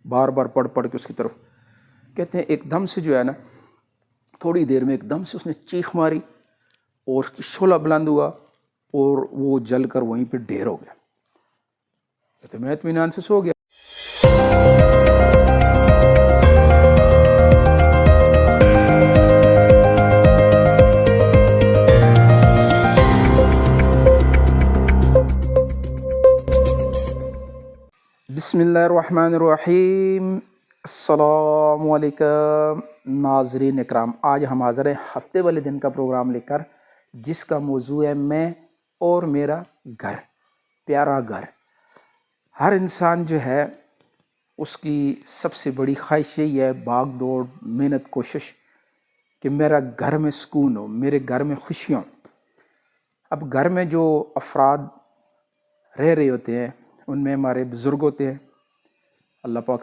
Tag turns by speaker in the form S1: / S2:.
S1: بار بار پڑھ پڑھ کے اس کی طرف. کہتے ہیں ایک دم سے جو ہے نا تھوڑی دیر میں ایک دم سے اس نے چیخ ماری اور اس کی شعلہ بلند ہوا اور وہ جل کر وہیں پہ ڈھیر ہو گیا. کہتے میں اطمینان سے سو گیا. بسم اللہ الرحمن الرحیم. السلام علیکم ناظرین اکرام. آج ہم حاضر ہیں ہفتے والے دن کا پروگرام لے کر جس کا موضوع ہے میں اور میرا گھر. پیارا گھر. ہر انسان جو ہے اس کی سب سے بڑی خواہش یہی ہے، بھاگ دوڑ محنت کوشش، کہ میرا گھر میں سکون ہو، میرے گھر میں خوشیاں. اب گھر میں جو افراد رہ رہے ہوتے ہیں ان میں ہمارے بزرگ ہوتے ہیں. اللہ پاک